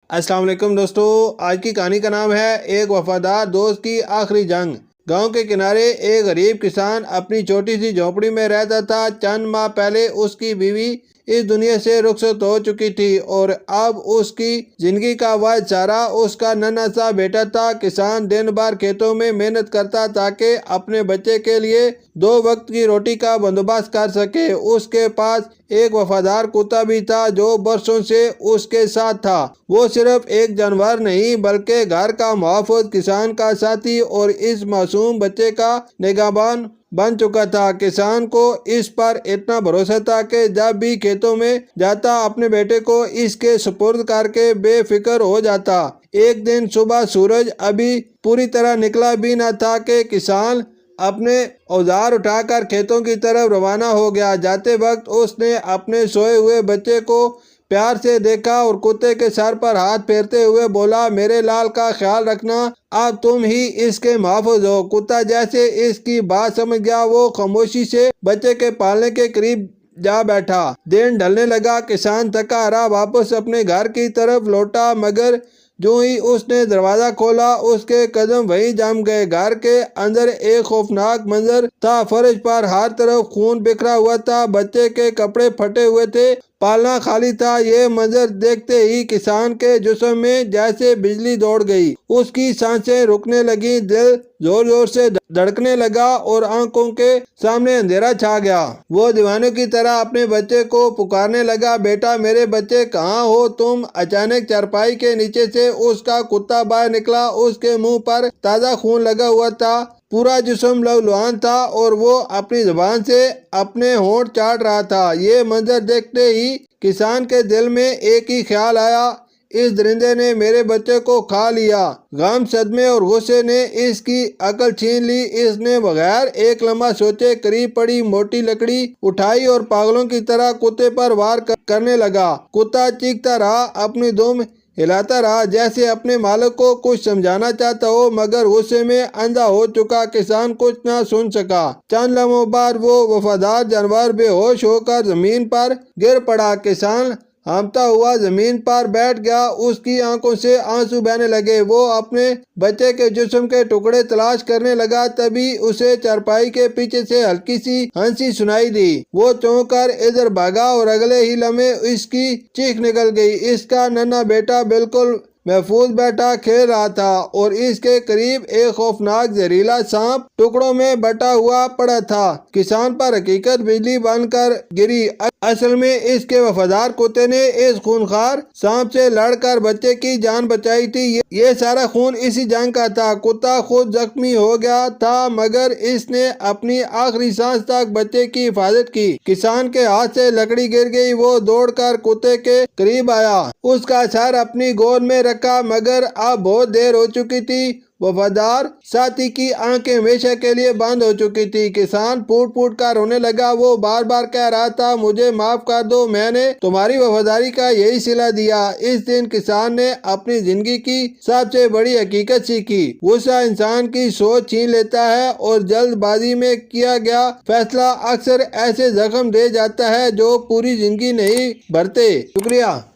السلام علیکم دوستو، آج کی کہانی کا نام ہے ایک وفادار دوست کی آخری جنگ۔ گاؤں کے کنارے ایک غریب کسان اپنی چھوٹی سی جھونپڑی میں رہتا تھا۔ چند ماہ پہلے اس کی بیوی اس دنیا سے رخصت ہو چکی تھی اور اب اس کی زندگی کا واحد سہارا اس کا ننھا سا بیٹا تھا۔ کسان دن بھر کھیتوں میں محنت کرتا تاکہ اپنے بچے کے لیے 2 وقت کی روٹی کا بندوبست کر سکے۔ اس کے پاس ایک وفادار کتا بھی تھا جو برسوں سے اس کے ساتھ تھا۔ وہ صرف ایک جانور نہیں بلکہ گھر کا محافظ، کسان کا ساتھی اور اس معصوم بچے کا نگہبان بن چکا تھا۔ کسان کو اس پر اتنا بھروسہ تھا کہ جب بھی کھیتوں میں جاتا اپنے بیٹے کو اس کے سپرد کر کے بے فکر ہو جاتا۔ ایک دن صبح سورج ابھی پوری طرح نکلا بھی نہ تھا کہ کسان اپنے اوزار اٹھا کر کھیتوں کی طرف روانہ ہو گیا۔ جاتے وقت اس نے اپنے سوئے ہوئے بچے کو پیار سے دیکھا اور کتے کے سر پر ہاتھ پھیرتے ہوئے بولا، میرے لال کا خیال رکھنا، اب تم ہی اس کے محافظ ہو۔ کتا جیسے اس کی بات سمجھ گیا، وہ خاموشی سے بچے کے پالنے کے قریب جا بیٹھا۔ دن ڈھلنے لگا، کسان تھکا ہارا واپس اپنے گھر کی طرف لوٹا، مگر جو ہی اس نے دروازہ کھولا اس کے قدم وہیں جم گئے۔ گھر کے اندر ایک خوفناک منظر تھا، فرش پر ہر طرف خون بکھرا ہوا تھا، بچے کے کپڑے پھٹے ہوئے تھے، پالنا خالی تھا۔ یہ منظر دیکھتے ہی کسان کے جسم میں جیسے بجلی دوڑ گئی، اس کی سانسیں رکنے لگیں، دل زور زور سے دھڑکنے لگا اور آنکھوں کے سامنے اندھیرا چھا گیا۔ وہ دیوانوں کی طرح اپنے بچے کو پکارنے لگا، بیٹا، میرے بچے، کہاں ہو تم؟ اچانک چارپائی کے نیچے سے اس کا کتا باہر نکلا۔ اس کے منہ پر تازہ خون لگا ہوا تھا، پورا جسم لہولہان تھا اور وہ اپنی زبان سے اپنے ہونٹ چاٹ رہا تھا۔ یہ منظر دیکھتے ہی کسان کے دل میں ایک ہی خیال آیا، اس درندے نے میرے بچے کو کھا لیا۔ غم، صدمے اور غصے نے اس کی عقل چھین لی۔ اس نے بغیر ایک لمحہ سوچے قریب پڑی موٹی لکڑی اٹھائی اور پاگلوں کی طرح کتے پر وار کرنے لگا۔ کتا چیختا رہا، اپنی دم ہلاتا رہا جیسے اپنے مالک کو کچھ سمجھانا چاہتا ہو، مگر غصے میں اندھا ہو چکا کسان کچھ نہ سن سکا۔ چند لمحوں بعد وہ وفادار جانور بے ہوش ہو کر زمین پر گر پڑا۔ کسان ہانپتا ہوا زمین پر بیٹھ گیا، اس کی آنکھوں سے آنسو بہنے لگے۔ وہ اپنے بچے کے جسم کے ٹکڑے تلاش کرنے لگا، تبھی اسے چارپائی کے پیچھے سے ہلکی سی ہنسی سنائی دی۔ وہ چونک کر ادھر بھاگا اور اگلے ہی لمحے اس کی چیخ نکل گئی۔ اس کا ننھا بیٹا بالکل محفوظ بیٹھا کھیل رہا تھا اور اس کے قریب ایک خوفناک زہریلا سانپ ٹکڑوں میں بٹا ہوا پڑا تھا۔ کسان پر حقیقت بجلی بن کر گری۔ اصل میں اس کے وفادار کتے نے اس خونخوار سانپ سے لڑ کر بچے کی جان بچائی تھی۔ یہ سارا خون اسی جنگ کا تھا۔ کتا خود زخمی ہو گیا تھا مگر اس نے اپنی آخری سانس تک بچے کی حفاظت کی۔ کسان کے ہاتھ سے لکڑی گر گئی، وہ دوڑ کر کتے کے قریب آیا، اس کا سر اپنی گود میں رکھا، مگر اب بہت دیر ہو چکی تھی۔ وفادار ساتھی کی آنکھیں ہمیشہ کے لیے بند ہو چکی تھی۔ کسان پھوٹ پھوٹ کر رونے لگا، وہ بار بار کہہ رہا تھا، مجھے معاف کر دو، میں نے تمہاری وفاداری کا یہی صلہ دیا۔ اس دن کسان نے اپنی زندگی کی سب سے بڑی حقیقت سیکھی۔ غصہ انسان کی سوچ چھین لیتا ہے اور جلد بازی میں کیا گیا فیصلہ اکثر ایسے زخم دے جاتا ہے جو پوری زندگی نہیں بھرتے۔ شکریہ۔